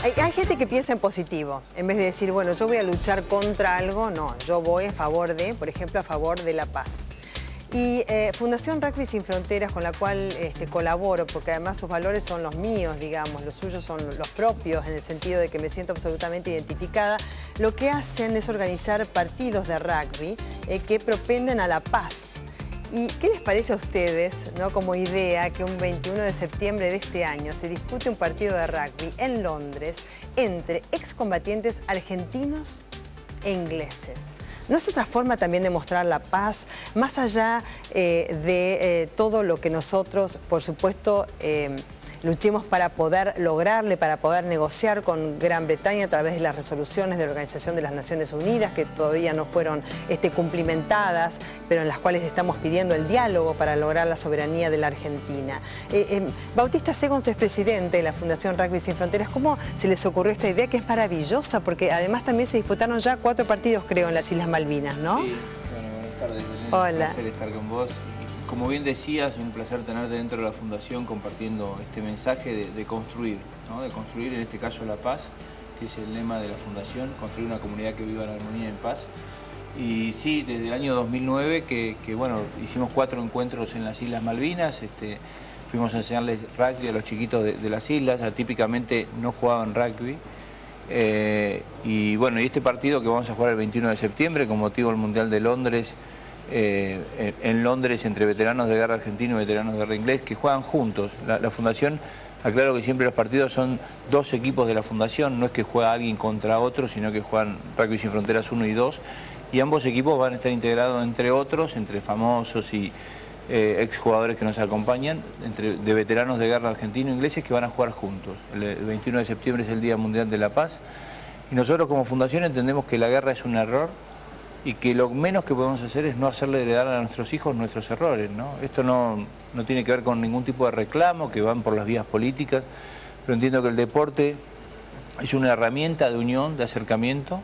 Hay gente que piensa en positivo, en vez de decir, bueno, yo voy a luchar contra algo, no, yo voy a favor de, por ejemplo, a favor de la paz. Y Fundación Rugby Sin Fronteras, con la cual colaboro, porque además sus valores son los míos, digamos, los suyos son los propios, en el sentido de que me siento absolutamente identificada, lo que hacen es organizar partidos de rugby que propenden a la paz. ¿Y qué les parece a ustedes, ¿no?, como idea que un 21 de septiembre de este año se dispute un partido de rugby en Londres entre excombatientes argentinos e ingleses? ¿No es otra forma también de mostrar la paz, más allá de todo lo que nosotros, por supuesto, luchemos para poder lograrle, para poder negociar con Gran Bretaña a través de las resoluciones de la Organización de las Naciones Unidas, que todavía no fueron cumplimentadas, pero en las cuales estamos pidiendo el diálogo para lograr la soberanía de la Argentina? Bautista Segons es presidente de la Fundación Rugby Sin Fronteras. ¿Cómo se les ocurrió esta idea, que es maravillosa? Porque además también se disputaron ya 4 partidos, creo, en las Islas Malvinas, ¿no? Sí, bueno, buenas tardes. Hola. Un placer estar con vos. Como bien decías, un placer tenerte dentro de la Fundación compartiendo este mensaje de construir, ¿no? De construir, en este caso, la paz, que es el lema de la Fundación, construir una comunidad que viva en armonía y en paz. Y sí, desde el año 2009 que bueno, hicimos 4 encuentros en las Islas Malvinas, fuimos a enseñarles rugby a los chiquitos de las islas, típicamente no jugaban rugby. Y bueno, y este partido que vamos a jugar el 21 de septiembre con motivo del Mundial de Londres, en Londres, entre veteranos de guerra argentino y veteranos de guerra inglés, que juegan juntos. La Fundación, aclaro que siempre los partidos son 2 equipos de la Fundación, no es que juega alguien contra otro, sino que juegan Rugby Sin Fronteras 1 y 2, y ambos equipos van a estar integrados, entre otros, entre famosos y exjugadores que nos acompañan, de veteranos de guerra argentino e ingleses, que van a jugar juntos. El 21 de septiembre es el Día Mundial de la Paz, y nosotros como Fundación entendemos que la guerra es un error, y que lo menos que podemos hacer es no hacerle heredar a nuestros hijos nuestros errores, ¿no? Esto no tiene que ver con ningún tipo de reclamo, que van por las vías políticas, pero entiendo que el deporte es una herramienta de unión, de acercamiento.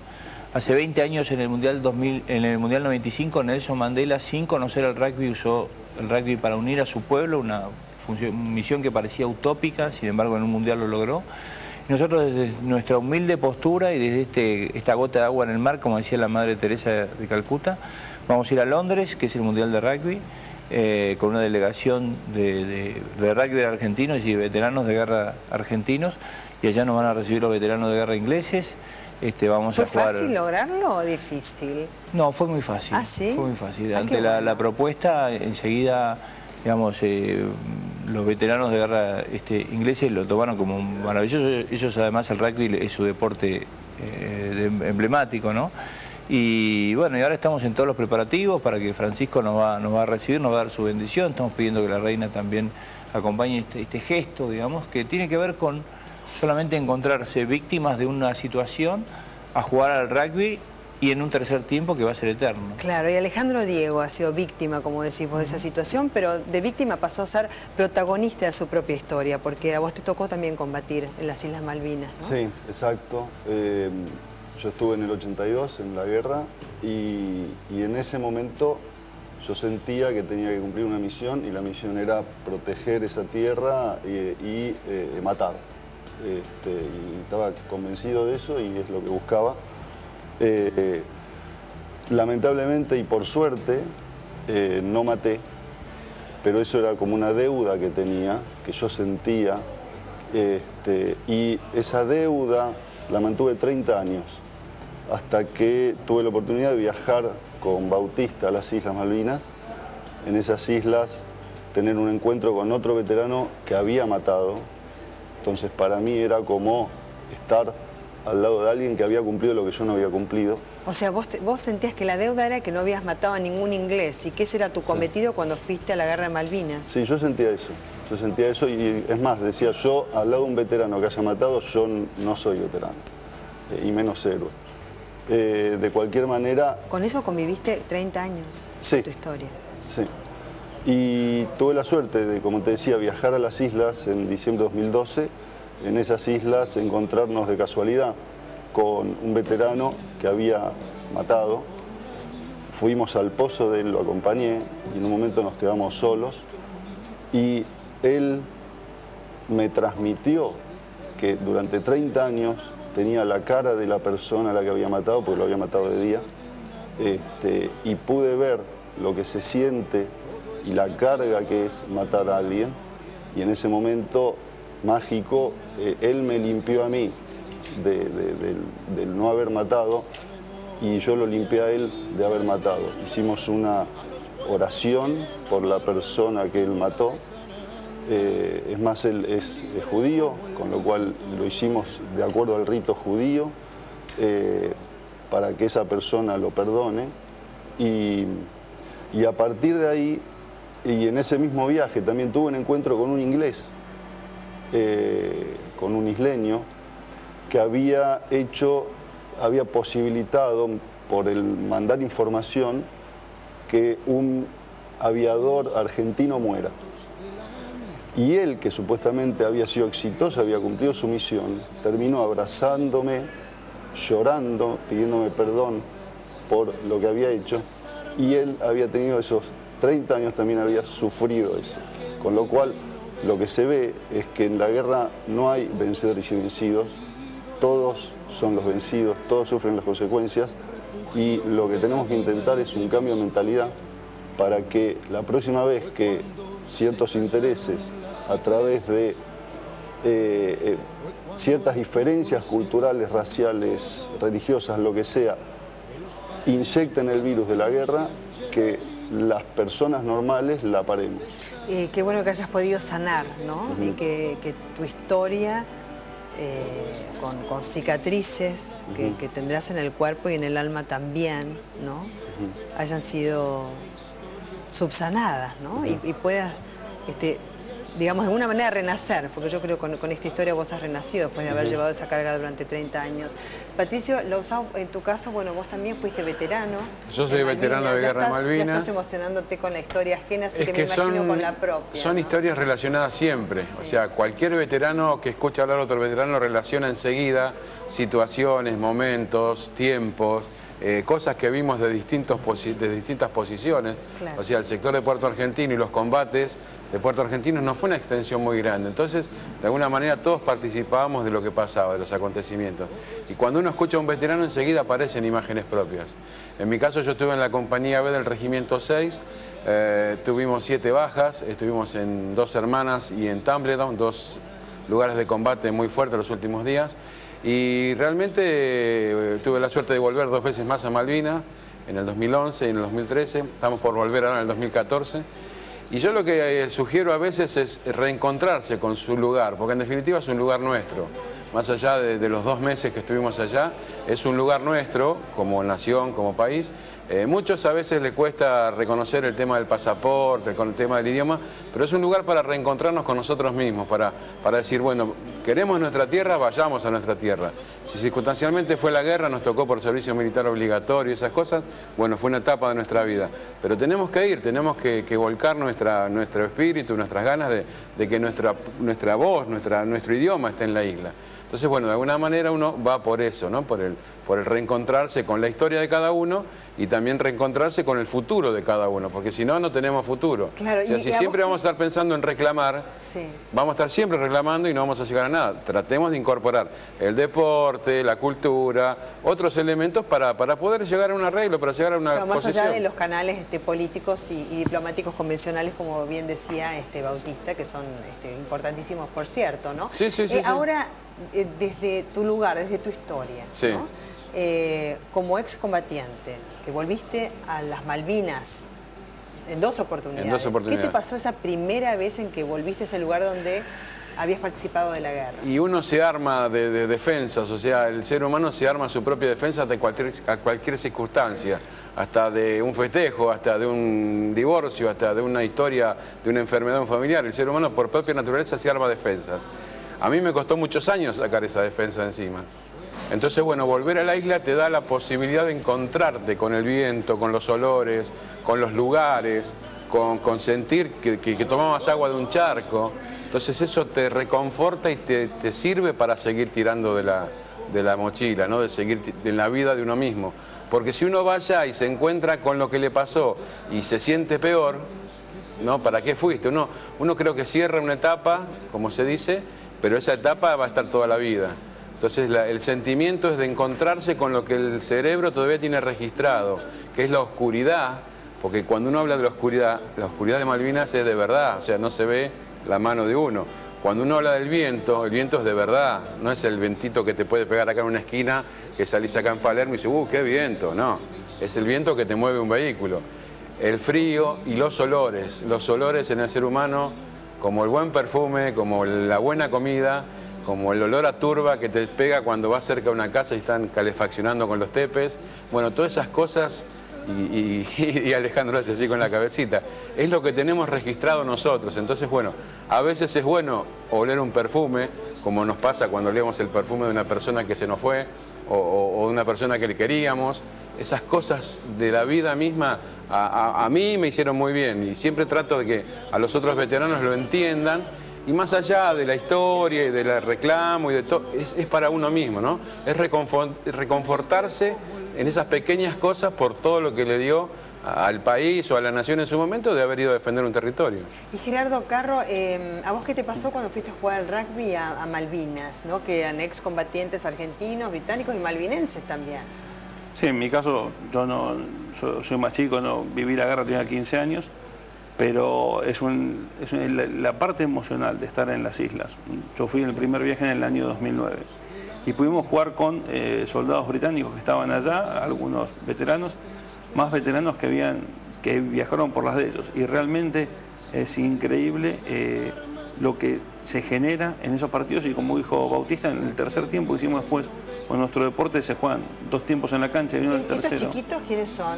Hace 20 años en el Mundial 95, Nelson Mandela, sin conocer el rugby, usó el rugby para unir a su pueblo, una misión que parecía utópica, sin embargo en un Mundial lo logró. Nosotros, desde nuestra humilde postura y desde esta gota de agua en el mar, como decía la Madre Teresa de Calcuta, vamos a ir a Londres, que es el Mundial de Rugby, con una delegación de rugby argentinos y de veteranos de guerra argentinos, y allá nos van a recibir los veteranos de guerra ingleses. Vamos a jugar... ¿Fue fácil lograrlo o difícil? No, fue muy fácil. ¿Ah, sí? Fue muy fácil. Ah, ante la propuesta, enseguida, digamos, los veteranos de guerra ingleses lo tomaron como maravilloso. Ellos además el rugby es su deporte emblemático, ¿no? Y bueno, y ahora estamos en todos los preparativos para que Francisco nos va a recibir, nos va a dar su bendición. Estamos pidiendo que la reina también acompañe este gesto, digamos, que tiene que ver con solamente encontrarse víctimas de una situación a jugar al rugby, y en un tercer tiempo que va a ser eterno. Claro, y Alejandro Diego ha sido víctima, como decís vos, de esa situación, pero de víctima pasó a ser protagonista de su propia historia, porque a vos te tocó también combatir en las Islas Malvinas, ¿no? Sí, exacto. Yo estuve en el 82 en la guerra y en ese momento yo sentía que tenía que cumplir una misión, y la misión era proteger esa tierra y matar. Y estaba convencido de eso, y es lo que buscaba. Lamentablemente y por suerte no maté, pero eso era como una deuda que tenía, que yo sentía, y esa deuda la mantuve 30 años, hasta que tuve la oportunidad de viajar con Bautista a las Islas Malvinas. En esas islas tener un encuentro con otro veterano que había matado, entonces para mí era como estar al lado de alguien que había cumplido lo que yo no había cumplido. O sea, vos sentías que la deuda era que no habías matado a ningún inglés, y que ese era tu cometido cuando fuiste a la guerra de Malvinas. Sí, yo sentía eso, y es más, decía, yo al lado de un veterano que haya matado, yo no soy veterano, y menos héroe. De cualquier manera... ¿Con eso conviviste 30 años? Sí. Tu historia. Sí. Y tuve la suerte de, como te decía, viajar a las islas en diciembre de 2012, en esas islas encontrarnos de casualidad con un veterano que había matado. Fuimos al pozo de él, lo acompañé, y en un momento nos quedamos solos, y él me transmitió que durante 30 años tenía la cara de la persona a la que había matado, porque lo había matado de día, y pude ver lo que se siente y la carga que es matar a alguien, y en ese momento mágico, él me limpió a mí del no haber matado, y yo lo limpié a él de haber matado. Hicimos una oración por la persona que él mató. Es más, él es judío, con lo cual lo hicimos de acuerdo al rito judío, para que esa persona lo perdone. Y a partir de ahí, y en ese mismo viaje, también tuve un encuentro con un inglés, con un isleño, que había posibilitado, por el mandar información, que un aviador argentino muera. Y él, que supuestamente había sido exitoso, había cumplido su misión, terminó abrazándome, llorando, pidiéndome perdón por lo que había hecho, y él había tenido esos 30 años, también había sufrido eso. Con lo cual, lo que se ve es que en la guerra no hay vencedores y vencidos, todos son los vencidos, todos sufren las consecuencias, y lo que tenemos que intentar es un cambio de mentalidad para que la próxima vez que ciertos intereses, a través de ciertas diferencias culturales, raciales, religiosas, lo que sea, inyecten el virus de la guerra, que las personas normales la paremos. Qué bueno que hayas podido sanar, ¿no? Y que tu historia, con cicatrices que tendrás en el cuerpo y en el alma también, ¿no? Hayan sido subsanadas, ¿no? Y puedas, digamos, de alguna manera renacer, porque yo creo que con esta historia vos has renacido después de haber llevado esa carga durante 30 años. Patricio Lauzao, en tu caso, bueno, vos también fuiste veterano. Yo soy veterano de Guerra de Malvinas. Ya estás emocionándote con la historia ajena, así que me imagino con la propia. Son, ¿no?, historias relacionadas siempre. Sí. O sea, cualquier veterano que escucha hablar a otro veterano relaciona enseguida situaciones, momentos, tiempos, cosas que vimos de distintas posiciones. Claro. O sea, el sector de Puerto Argentino y los combates de Puerto Argentino no fue una extensión muy grande. Entonces, de alguna manera, todos participábamos de lo que pasaba, de los acontecimientos. Y cuando uno escucha a un veterano, enseguida aparecen imágenes propias. En mi caso, yo estuve en la compañía B del Regimiento 6, tuvimos 7 bajas, estuvimos en 2 Hermanas y en Tumbledown, 2 lugares de combate muy fuertes los últimos días. Y realmente tuve la suerte de volver 2 veces más a Malvinas, en el 2011 y en el 2013, estamos por volver ahora en el 2014. Y yo lo que sugiero a veces es reencontrarse con su lugar, porque en definitiva es un lugar nuestro. Más allá de los 2 meses que estuvimos allá, es un lugar nuestro, como nación, como país. Muchos a veces les cuesta reconocer el tema del pasaporte, el tema del idioma, pero es un lugar para reencontrarnos con nosotros mismos, para decir, bueno, queremos nuestra tierra, vayamos a nuestra tierra. Si circunstancialmente fue la guerra, nos tocó por servicio militar obligatorio y esas cosas, bueno, fue una etapa de nuestra vida. Pero tenemos que ir, tenemos que volcar nuestro espíritu, nuestras ganas de que nuestra voz, nuestro idioma esté en la isla. Entonces, bueno, de alguna manera uno va por eso, ¿no? Por el reencontrarse con la historia de cada uno y también reencontrarse con el futuro de cada uno, porque si no, no tenemos futuro. Claro, o sea, si siempre vamos a estar pensando en reclamar, sí, vamos a estar siempre reclamando y no vamos a llegar a nada. Tratemos de incorporar el deporte, la cultura, otros elementos para poder llegar a un arreglo, para llegar a una más posesión. Allá de los canales políticos y diplomáticos convencionales, como bien decía Bautista, que son importantísimos, por cierto, ¿no? Sí, sí, sí. Ahora, desde tu lugar, desde tu historia, sí, ¿no? Como excombatiente, que volviste a las Malvinas en 2 oportunidades. En 2 oportunidades. ¿Qué te pasó esa primera vez en que volviste a ese lugar donde habías participado de la guerra? Y uno se arma de defensas, o sea, el ser humano se arma su propia defensa a cualquier circunstancia, hasta de un festejo, hasta de un divorcio, hasta de una historia, de una enfermedad familiar. El ser humano por propia naturaleza se arma defensas. A mí me costó muchos años sacar esa defensa encima. Entonces, bueno, volver a la isla te da la posibilidad de encontrarte con el viento, con los olores, con los lugares, con sentir que tomabas agua de un charco. Entonces eso te reconforta y te sirve para seguir tirando de la mochila, ¿no? De seguir en la vida de uno mismo. Porque si uno va allá y se encuentra con lo que le pasó y se siente peor, ¿no? ¿Para qué fuiste? Uno creo que cierra una etapa, como se dice, pero esa etapa va a estar toda la vida. Entonces el sentimiento es de encontrarse con lo que el cerebro todavía tiene registrado, que es la oscuridad, porque cuando uno habla de la oscuridad de Malvinas es de verdad, o sea, no se ve la mano de uno. Cuando uno habla del viento, el viento es de verdad, no es el vientito que te puede pegar acá en una esquina, que salís acá en Palermo y dices, qué viento, no, es el viento que te mueve un vehículo. El frío y los olores en el ser humano, como el buen perfume, como la buena comida, como el olor a turba que te pega cuando vas cerca de una casa y están calefaccionando con los tepes. Bueno, todas esas cosas, y Alejandro hace así con la cabecita, es lo que tenemos registrado nosotros. Entonces, bueno, a veces es bueno oler un perfume, como nos pasa cuando olemos el perfume de una persona que se nos fue, o de una persona que le queríamos. Esas cosas de la vida misma a mí me hicieron muy bien, y siempre trato de que a los otros veteranos lo entiendan. Y más allá de la historia y del reclamo y de todo, es para uno mismo, ¿no? Es reconfortarse en esas pequeñas cosas por todo lo que le dio al país o a la nación en su momento de haber ido a defender un territorio. Y Gerardo Carro, ¿a vos qué te pasó cuando fuiste a jugar al rugby a Malvinas, ¿no? Que eran excombatientes argentinos, británicos y malvinenses también? Sí, en mi caso, yo soy más chico, no viví la guerra, tenía 15 años. Pero es la parte emocional de estar en las islas. Yo fui en el primer viaje en el año 2009 y pudimos jugar con soldados británicos que estaban allá, algunos veteranos, más veteranos que viajaron por las de ellos. Y realmente es increíble lo que se genera en esos partidos, y como dijo Bautista, en el tercer tiempo que hicimos después, con nuestro deporte se juegan 2 tiempos en la cancha y uno en el tercero. ¿Estos chiquitos quiénes son?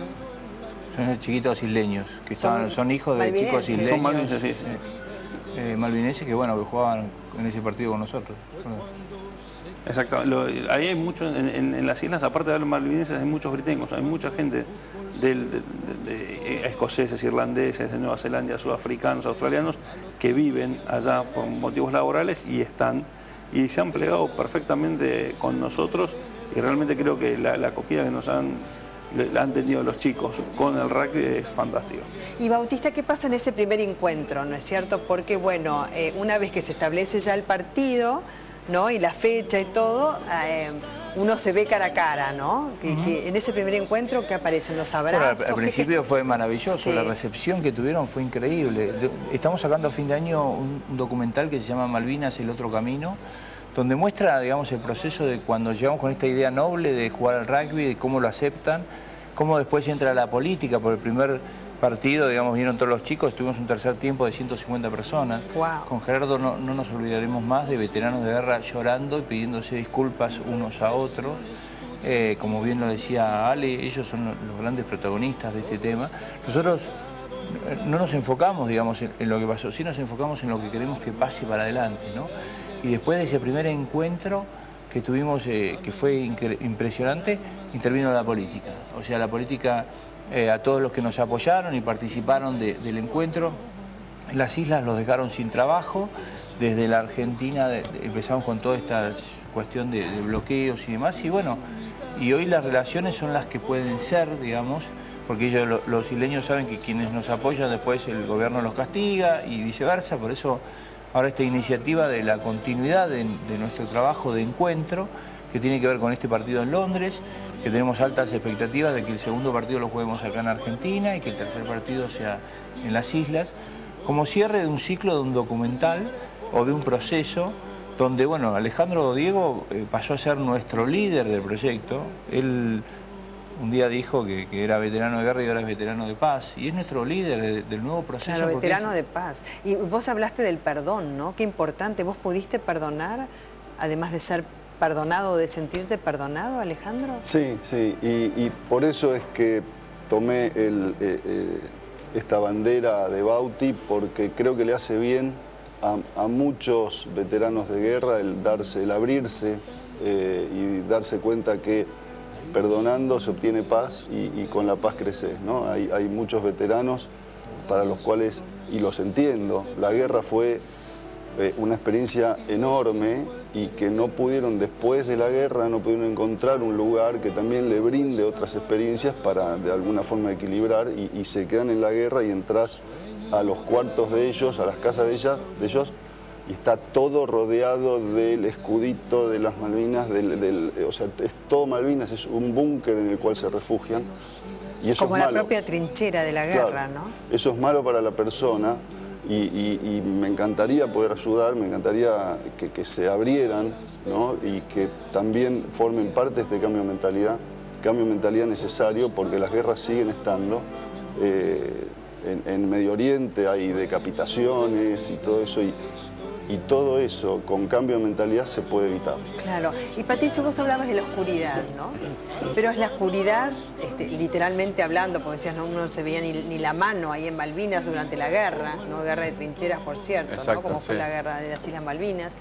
Son chiquitos isleños, que son hijos de chicos isleños. Son malvinenses, sí. Malvinenses que, bueno, que jugaban en ese partido con nosotros. Exacto. Ahí hay muchos, en las islas, aparte de los malvinenses, hay muchos británicos, hay mucha gente de escoceses, irlandeses, de Nueva Zelanda, sudafricanos, australianos, que viven allá por motivos laborales y se han plegado perfectamente con nosotros, y realmente creo que la acogida que nos han tenido los chicos con el rugby es fantástico. Y Bautista, ¿qué pasa en ese primer encuentro, no es cierto? Porque, bueno, una vez que se establece ya el partido, ¿no? Y la fecha y todo, uno se ve cara a cara, ¿no? Que en ese primer encuentro, ¿qué aparecen? ¿Los abrazos? Bueno, al principio fue maravilloso, sí. La recepción que tuvieron fue increíble. Estamos sacando a fin de año un documental que se llama Malvinas, el otro camino, donde muestra, digamos, el proceso de cuando llegamos con esta idea noble de jugar al rugby, de cómo lo aceptan, cómo después entra la política. Por el primer partido, digamos, vinieron todos los chicos, tuvimos un tercer tiempo de 150 personas. Wow. Con Gerardo no nos olvidaremos más de veteranos de guerra llorando y pidiéndose disculpas unos a otros. Como bien lo decía Ale, ellos son los grandes protagonistas de este tema. Nosotros no nos enfocamos, digamos, en lo que pasó, sí nos enfocamos en lo que queremos que pase para adelante, ¿no? Y después de ese primer encuentro que tuvimos, que fue impresionante, intervino la política. O sea, la política, a todos los que nos apoyaron y participaron del encuentro, las islas los dejaron sin trabajo. Desde la Argentina empezamos con toda esta cuestión de bloqueos y demás. Y bueno, y hoy las relaciones son las que pueden ser, digamos, porque ellos, los isleños, saben que quienes nos apoyan después el gobierno los castiga y viceversa. Por eso ahora esta iniciativa de la continuidad de nuestro trabajo de encuentro, que tiene que ver con este partido en Londres, que tenemos altas expectativas de que el segundo partido lo juguemos acá en Argentina y que el tercer partido sea en las islas, como cierre de un ciclo, de un documental o de un proceso donde, bueno, Alejandro Diego pasó a ser nuestro líder del proyecto. Él un día dijo que era veterano de guerra y ahora es veterano de paz. Y es nuestro líder del nuevo proceso. Claro, veterano de paz. Y vos hablaste del perdón, ¿no? Qué importante. ¿Vos pudiste perdonar, además de ser perdonado o de sentirte perdonado, Alejandro? Sí, sí. Y por eso es que tomé esta bandera de Bauti, porque creo que le hace bien a muchos veteranos de guerra el abrirse y darse cuenta que perdonando se obtiene paz y con la paz creces, ¿no? Hay muchos veteranos para los cuales, y los entiendo, la guerra fue una experiencia enorme y que no pudieron, después de la guerra, no pudieron encontrar un lugar que también le brinde otras experiencias para de alguna forma equilibrar y se quedan en la guerra y entras a los cuartos de ellos, a las casas de ellos, y está todo rodeado del escudito de las Malvinas, o sea, es todo Malvinas, es un búnker en el cual se refugian. Y eso como es malo. la propia trinchera de la guerra, Claro, ¿no? Eso es malo para la persona y me encantaría poder ayudar, me encantaría que se abrieran, ¿no? Y que también formen parte de este cambio de mentalidad necesario porque las guerras siguen estando. En Medio Oriente hay decapitaciones y todo eso, y todo eso con cambio de mentalidad se puede evitar. Claro. Y Patricio, vos hablabas de la oscuridad, ¿no? Pero es la oscuridad, literalmente hablando, porque decías, no, no se veía ni la mano ahí en Malvinas durante la guerra, ¿no? Guerra de trincheras, por cierto, Exacto, ¿no? Como fue sí. la guerra de las Islas Malvinas.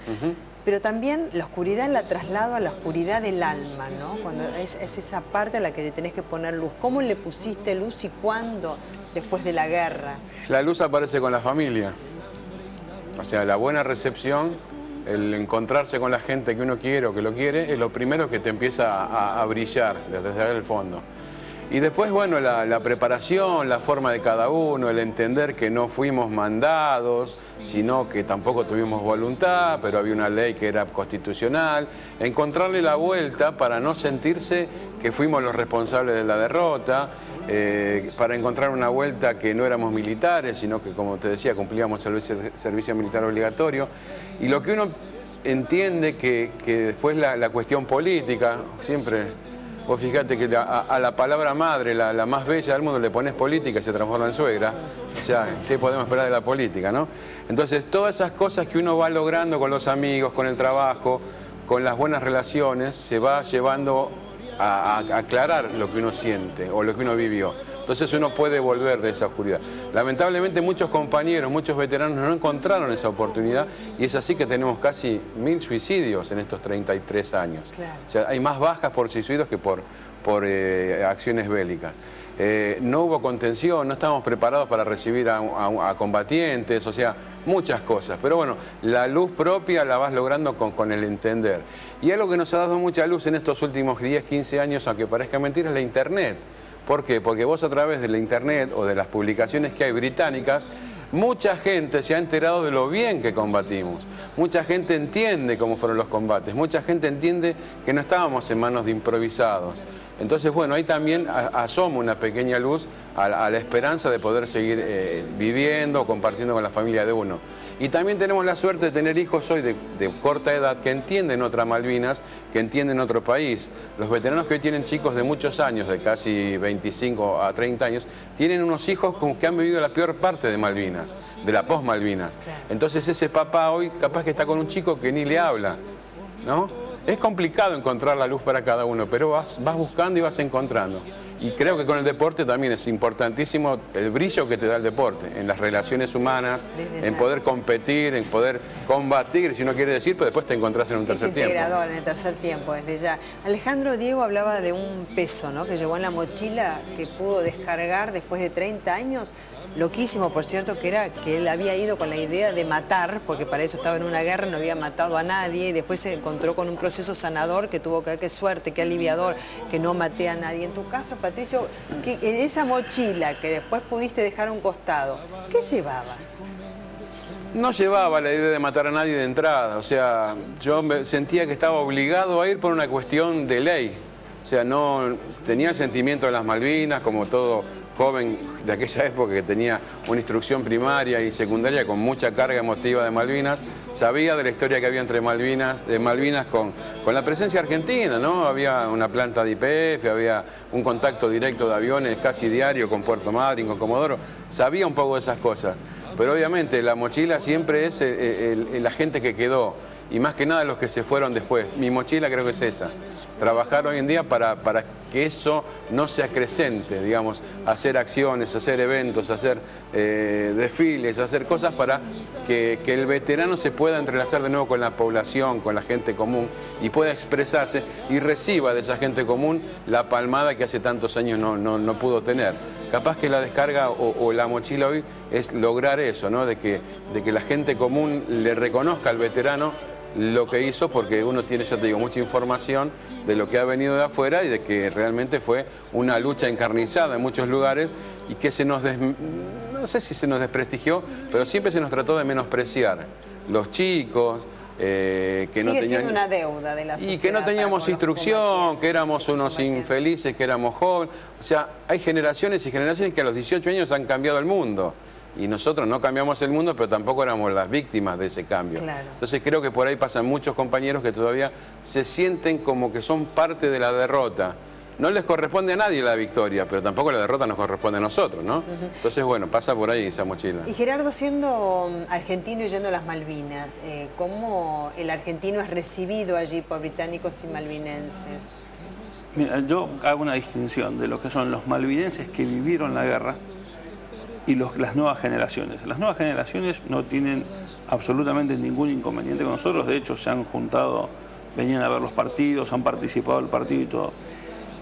Pero también la oscuridad la traslado a la oscuridad del alma, ¿no? Cuando es esa parte a la que te tenés que poner luz. ¿Cómo le pusiste luz y cuándo después de la guerra? La luz aparece con la familia. O sea, la buena recepción, el encontrarse con la gente que uno quiere o que lo quiere, es lo primero que te empieza a brillar desde el fondo. Y después, bueno, la preparación, la forma de cada uno, el entender que no fuimos mandados, sino que tampoco tuvimos voluntad, pero había una ley que era constitucional. Encontrarle la vuelta para no sentirse que fuimos los responsables de la derrota, para encontrar una vuelta que no éramos militares, sino que, como te decía, cumplíamos el servicio militar obligatorio. Y lo que uno entiende que después la cuestión política, siempre... Vos fíjate que a la palabra madre, la más bella del mundo, le pones política y se transforma en suegra. O sea, ¿qué podemos esperar de la política, no? Entonces, todas esas cosas que uno va logrando con los amigos, con el trabajo, con las buenas relaciones, se va llevando a aclarar lo que uno siente o lo que uno vivió. Entonces uno puede volver de esa oscuridad. Lamentablemente muchos compañeros, muchos veteranos no encontraron esa oportunidad y es así que tenemos casi 1000 suicidios en estos 33 años. Claro. O sea, hay más bajas por suicidios que por acciones bélicas. No hubo contención, no estábamos preparados para recibir a combatientes, o sea, muchas cosas. Pero bueno, la luz propia la vas logrando con el entender. Y algo que nos ha dado mucha luz en estos últimos 10, 15 años, aunque parezca mentira, es la Internet. ¿Por qué? Porque vos a través de la Internet o de las publicaciones que hay británicas, mucha gente se ha enterado de lo bien que combatimos. Mucha gente entiende cómo fueron los combates. Mucha gente entiende que no estábamos en manos de improvisados. Entonces, bueno, ahí también asoma una pequeña luz a la esperanza de poder seguir viviendo, compartiendo con la familia de uno. Y también tenemos la suerte de tener hijos hoy de corta edad que entienden otra Malvinas, que entienden otro país. Los veteranos que hoy tienen chicos de muchos años, de casi 25 a 30 años, tienen unos hijos que han vivido la peor parte de Malvinas, de la post-Malvinas. Entonces ese papá hoy capaz que está con un chico que ni le habla, ¿no? Es complicado encontrar la luz para cada uno, pero vas buscando y vas encontrando. Y creo que con el deporte también es importantísimo el brillo que te da el deporte, en las relaciones humanas, en poder competir, en poder combatir, si uno quiere decir, pero después te encontrás en un tercer tiempo. Es integrador en el tercer tiempo, desde ya. Alejandro Diego hablaba de un peso, ¿no?, que llevó en la mochila, que pudo descargar después de 30 años. Loquísimo, por cierto, que era que él había ido con la idea de matar, porque para eso estaba en una guerra, no había matado a nadie, y después se encontró con un proceso sanador que tuvo que ver, qué suerte, qué aliviador, que no maté a nadie. En tu caso, Patricio, en esa mochila que después pudiste dejar a un costado, ¿qué llevabas? No llevaba la idea de matar a nadie de entrada, o sea, yo sentía que estaba obligado a ir por una cuestión de ley. O sea, no tenía el sentimiento de las Malvinas, como todo joven de aquella época que tenía una instrucción primaria y secundaria con mucha carga emotiva de Malvinas, sabía de la historia que había entre Malvinas con la presencia argentina, ¿no? Había una planta de YPF, había un contacto directo de aviones casi diario con Puerto Madryn, con Comodoro, sabía un poco de esas cosas, pero obviamente la mochila siempre es la gente que quedó y más que nada los que se fueron después. Mi mochila creo que es esa. Trabajar hoy en día para que eso no se acrecente, digamos, hacer acciones, hacer eventos, hacer desfiles, hacer cosas para que el veterano se pueda entrelazar de nuevo con la población, con la gente común y pueda expresarse y reciba de esa gente común la palmada que hace tantos años no pudo tener. Capaz que la descarga o la mochila hoy es lograr eso, ¿no? De que la gente común le reconozca al veterano lo que hizo, porque uno tiene, ya te digo, mucha información de lo que ha venido de afuera y de que realmente fue una lucha encarnizada en muchos lugares y que no sé si se nos desprestigió, pero siempre se nos trató de menospreciar. los chicos, que sigue no tenían... siendo una deuda de la sociedad. Y que no teníamos instrucción, que éramos unos infelices, que éramos jóvenes. O sea, hay generaciones y generaciones que a los 18 años han cambiado el mundo. Y nosotros no cambiamos el mundo, pero tampoco éramos las víctimas de ese cambio. Claro. Entonces creo que por ahí pasan muchos compañeros que todavía se sienten como que son parte de la derrota. No les corresponde a nadie la victoria, pero tampoco la derrota nos corresponde a nosotros, ¿no? Entonces, bueno, pasa por ahí esa mochila. Y Gerardo, siendo argentino y yendo a las Malvinas, ¿cómo el argentino es recibido allí por británicos y malvinenses? Mira, yo hago una distinción de lo que son los malvinenses que vivieron la guerra y las nuevas generaciones. Las nuevas generaciones no tienen absolutamente ningún inconveniente con nosotros, de hecho se han juntado, venían a ver los partidos, han participado del partido y todo.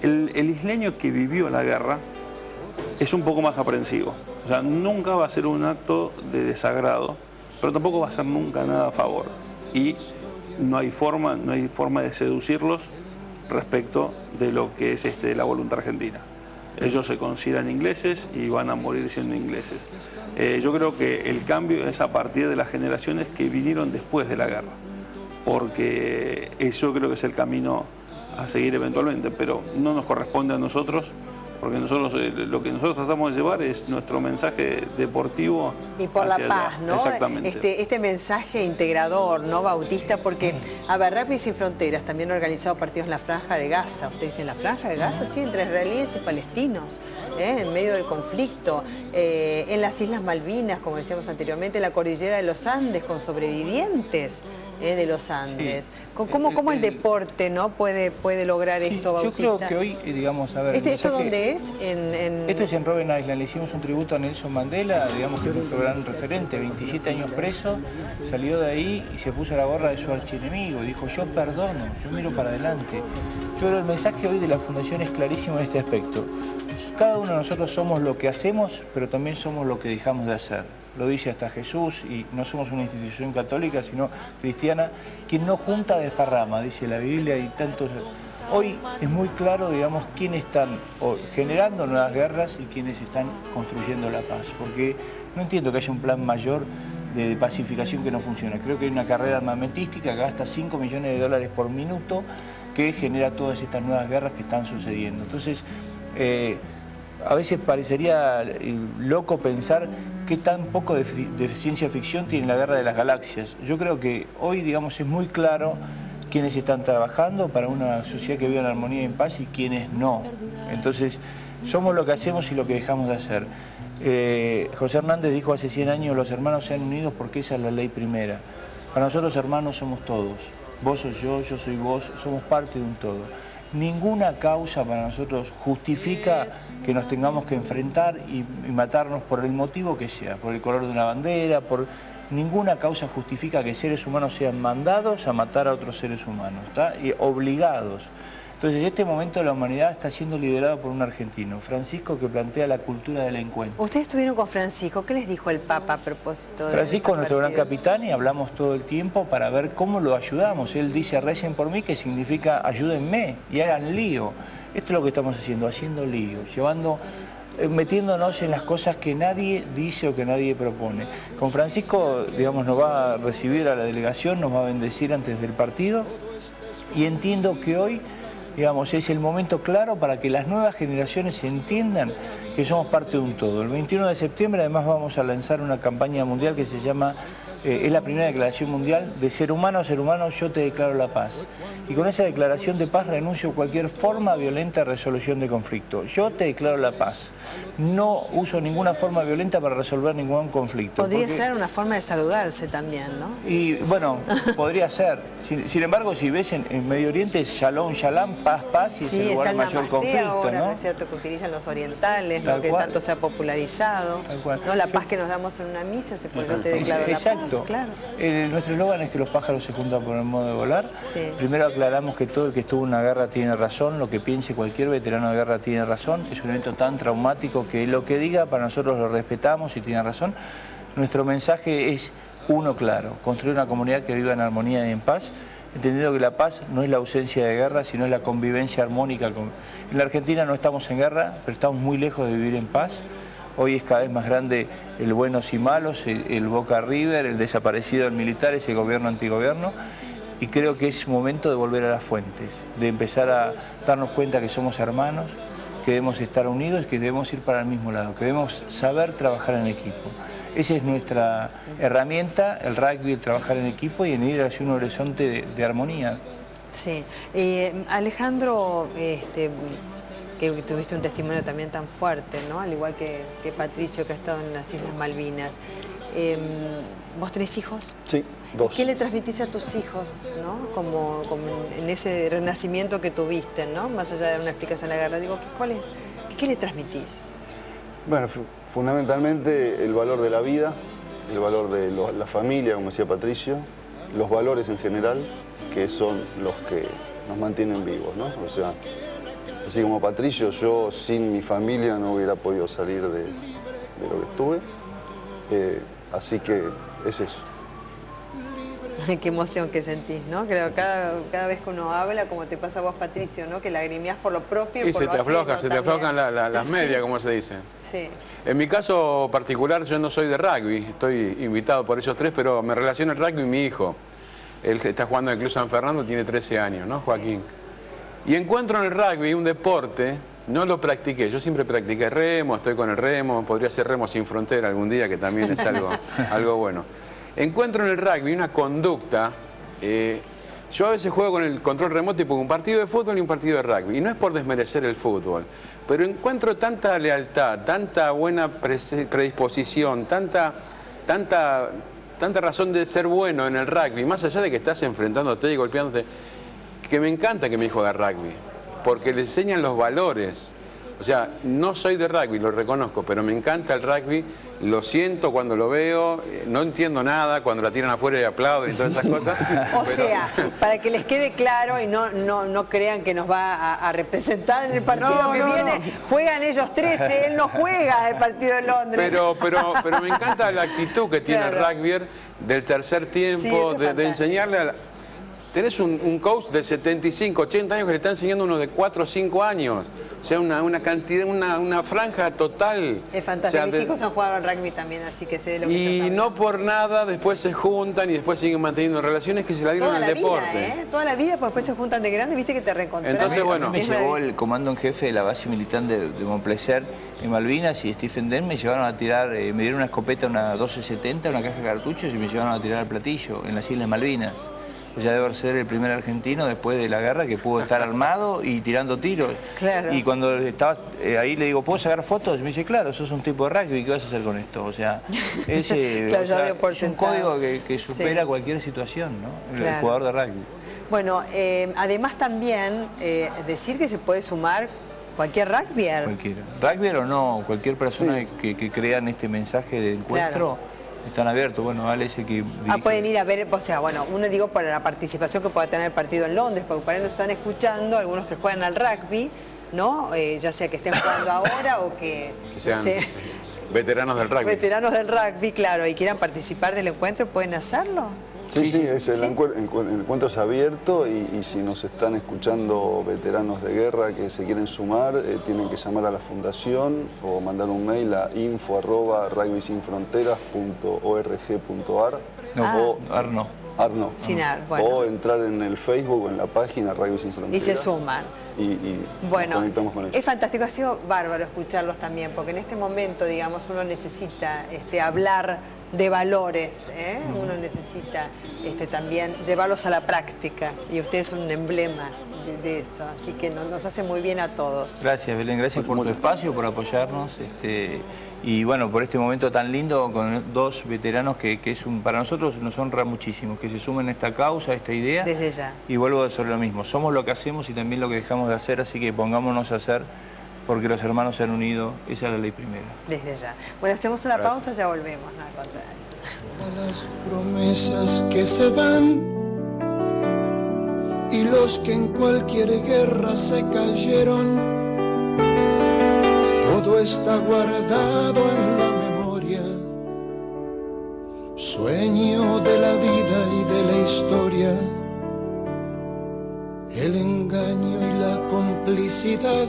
El isleño que vivió la guerra es un poco más aprensivo, o sea, nunca va a ser un acto de desagrado, pero tampoco va a ser nunca nada a favor. Y no hay forma de seducirlos respecto de lo que es la voluntad argentina. Ellos se consideran ingleses y van a morir siendo ingleses. Yo creo que el cambio es a partir de las generaciones que vinieron después de la guerra, porque eso creo que es el camino a seguir eventualmente, pero no nos corresponde a nosotros, porque nosotros lo que nosotros tratamos de llevar es nuestro mensaje deportivo y por la paz, allá. ¿no? Exactamente. Este mensaje integrador, ¿no, Bautista? Porque, a ver, Rugby Sin Fronteras también ha organizado partidos en la Franja de Gaza. Usted dice, ¿en la Franja de Gaza? Sí, entre israelíes y palestinos, en medio del conflicto. En las Islas Malvinas, como decíamos anteriormente, en la cordillera de los Andes, con sobrevivientes de los Andes. Sí. ¿Cómo el deporte, ¿no, puede lograr esto, Bautista? Yo creo que hoy, digamos, a ver... ¿Esto dónde es? Esto es en Robben Island. Le hicimos un tributo a Nelson Mandela, digamos que es nuestro gran referente, 27 años preso, salió de ahí y se puso la gorra de su archienemigo. Dijo, yo perdono, yo miro para adelante. Yo creo que el mensaje hoy de la Fundación es clarísimo en este aspecto. Cada uno de nosotros somos lo que hacemos, pero también somos lo que dejamos de hacer. Lo dice hasta Jesús, y no somos una institución católica, sino cristiana. Quien no junta desparrama, dice la Biblia, y tantos... Hoy es muy claro, digamos, quiénes están generando nuevas guerras y quiénes están construyendo la paz. Porque no entiendo que haya un plan mayor de pacificación que no funciona. Creo que hay una carrera armamentística que gasta $5 millones por minuto que genera todas estas nuevas guerras que están sucediendo. Entonces, a veces parecería loco pensar qué tan poco de ciencia ficción tiene la Guerra de las Galaxias. Yo creo que hoy, digamos, es muy claro quienes están trabajando para una sociedad que viva en armonía y en paz y quienes no. Entonces, somos lo que hacemos y lo que dejamos de hacer. José Hernández dijo hace 100 años, los hermanos se han unido porque esa es la ley primera. Para nosotros hermanos somos todos. Vos sos yo soy vos, somos parte de un todo. Ninguna causa para nosotros justifica que nos tengamos que enfrentar y matarnos por el motivo que sea, por el color de una bandera, Ninguna causa justifica que seres humanos sean mandados a matar a otros seres humanos, ¿tá? Y obligados. Entonces, en este momento la humanidad está siendo liderada por un argentino, Francisco, que plantea la cultura del encuentro. Ustedes estuvieron con Francisco, ¿qué les dijo el Papa a propósito de Francisco es nuestro gran partidos? capitán y hablamos todo el tiempo para ver cómo lo ayudamos. Él dice, recen por mí, que significa ayúdenme y hagan lío. Esto es lo que estamos haciendo lío, metiéndonos en las cosas que nadie dice o que nadie propone. Con Francisco, digamos, nos va a recibir a la delegación, nos va a bendecir antes del partido y entiendo que hoy, digamos, es el momento claro para que las nuevas generaciones entiendan que somos parte de un todo. El 21 de septiembre además vamos a lanzar una campaña mundial que se llama, es la primera declaración mundial de ser humano a ser humano, yo te declaro la paz. Y con esa declaración de paz renuncio a cualquier forma violenta de resolución de conflicto. Yo te declaro la paz. No uso ninguna forma violenta para resolver ningún conflicto. Podría ser una forma de saludarse también, ¿no? Y bueno, podría ser. Sin embargo, si ves en Medio Oriente es shalom, shalom, paz, paz, y sí, es el lugar de mayor conflicto, ahora, ¿no? ¿no es cierto?, que utilizan los orientales, Tal ¿no?, que cual. tanto se ha popularizado. Tal cual. ¿No? La paz que nos damos en una misa, se puede, yo te declaro la Exacto. paz, claro. Nuestro eslogan es que los pájaros se juntan por el modo de volar. Sí. Primero aclaramos que todo el que estuvo en una guerra tiene razón, lo que piense cualquier veterano de guerra tiene razón. Es un evento tan traumático que lo que diga para nosotros lo respetamos y tiene razón. Nuestro mensaje es uno claro, construir una comunidad que viva en armonía y en paz, entendiendo que la paz no es la ausencia de guerra, sino es la convivencia armónica. En la Argentina no estamos en guerra, pero estamos muy lejos de vivir en paz. Hoy es cada vez más grande el buenos y malos, el Boca River, el desaparecido del militar, ese gobierno antigobierno. Y creo que es momento de volver a las fuentes, de empezar a darnos cuenta que somos hermanos, que debemos estar unidos, que debemos ir para el mismo lado, que debemos saber trabajar en equipo. Esa es nuestra herramienta, el rugby, el trabajar en equipo y en ir hacia un horizonte de armonía. Sí. Alejandro, que tuviste un testimonio también tan fuerte, ¿no? Al igual que Patricio, que ha estado en las Islas Malvinas. ¿Vos tenés hijos? Sí, 2. ¿Y qué le transmitís a tus hijos, ¿no? Como en ese renacimiento que tuviste, ¿no? Más allá de una explicación de la guerra, digo, ¿qué le transmitís? Bueno, fundamentalmente el valor de la vida, el valor de la familia, como decía Patricio, los valores en general, que son los que nos mantienen vivos, ¿no? O sea, así como Patricio, yo sin mi familia no hubiera podido salir de lo que estuve. Así que es eso. Qué emoción que sentís, ¿no? Creo que cada vez que uno habla, como te pasa a vos, Patricio, ¿no? Que lagrimeás por lo propio y por lo ajeno. Se te aflojan las medias, como se dice. Sí. En mi caso particular, yo no soy de rugby, estoy invitado por ellos 3, pero me relaciona el rugby mi hijo. Él está jugando en el Club San Fernando, tiene 13 años, ¿no, Joaquín? Y encuentro en el rugby un deporte, no lo practiqué, yo siempre practiqué remo, estoy con el remo, podría ser remo sin frontera algún día, que también es algo bueno. Encuentro en el rugby una conducta, yo a veces juego con el control remoto tipo un partido de fútbol y un partido de rugby, y no es por desmerecer el fútbol, pero encuentro tanta lealtad, tanta buena predisposición, tanta razón de ser bueno en el rugby, más allá de que estás enfrentándote y golpeándote, que me encanta que mi hijo haga rugby, porque le enseñan los valores. O sea, no soy de rugby, lo reconozco, pero me encanta el rugby, lo siento cuando lo veo, no entiendo nada, cuando la tiran afuera y aplauden y todas esas cosas. Sea, para que les quede claro y no crean que nos va a representar en el partido que viene, juegan ellos 13, él no juega el partido de Londres. Pero me encanta la actitud que tiene el rugby del tercer tiempo, sí, de enseñarle a tenés un coach de 75, 80 años que le está enseñando a uno de 4 o 5 años. O sea, una cantidad, una franja total. Es fantástico. O sea, mis hijos han jugado al rugby también, así que sé de lo que y estás no por nada después se juntan y después siguen manteniendo relaciones que se la dieron en el deporte. Toda la vida, pues después se juntan de grande, viste que te reencontrás. Entonces, bueno. A mí me llevó el comando en jefe de la base militar de Montplaisir en Malvinas y Stephen Den me llevaron a tirar, me dieron una escopeta, una 1270, una caja de cartuchos y me llevaron a tirar al platillo en las Islas Malvinas. Pues ya debe ser el primer argentino después de la guerra que pudo estar armado y tirando tiros. Claro. Y cuando estaba ahí le digo, ¿puedo sacar fotos? Y me dice, claro, sos un tipo de rugby, ¿qué vas a hacer con esto? O sea, claro, es un código que supera cualquier situación, ¿no? Claro. El jugador de rugby. Bueno, además también decir que se puede sumar cualquier rugbyer. Cualquiera. Rugbyer o no, cualquier persona que crea en este mensaje de encuentro. Claro. Están abiertos, bueno, Ale ese que dirige. Pueden ir a ver, o sea, bueno, uno digo para la participación que pueda tener el partido en Londres, porque por ahí nos están escuchando algunos que juegan al rugby, ¿no? Ya sea que estén jugando ahora o que sean veteranos del rugby. Veteranos del rugby, claro, y quieran participar del encuentro, ¿pueden hacerlo? Sí, el encuentro es abierto y si nos están escuchando veteranos de guerra que se quieren sumar, tienen que llamar a la fundación o mandar un mail a info@rugbysinfronteras.org.ar o entrar en el Facebook o en la página Rugby Sin Fronteras. Y se suman. Y bueno, nos conectamos con ellos. Es fantástico, ha sido bárbaro escucharlos también, porque en este momento, digamos, uno necesita hablar de valores, uno necesita también llevarlos a la práctica, y usted es un emblema de eso, así que nos hace muy bien a todos. Gracias, Belén, gracias por tu espacio, por apoyarnos, y bueno, por este momento tan lindo con 2 veteranos que para nosotros nos honra muchísimo, que se sumen a esta causa, a esta idea. Desde ya. Y vuelvo sobre lo mismo, somos lo que hacemos y también lo que dejamos de hacer, así que pongámonos a hacer porque los hermanos se han unido, esa es la ley primera. Desde ya. Bueno, hacemos una pausa, ya volvemos. Las promesas que se van y los que en cualquier guerra se cayeron, todo está guardado en la memoria, sueño de la vida y de la historia, el engaño y la complicidad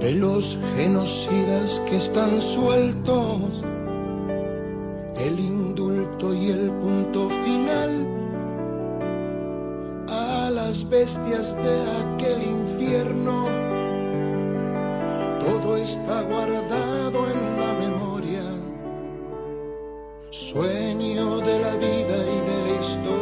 de los genocidas que están sueltos, el indulto y el punto final a las bestias de aquel infierno. Todo está guardado en la memoria, sueño de la vida y de la historia.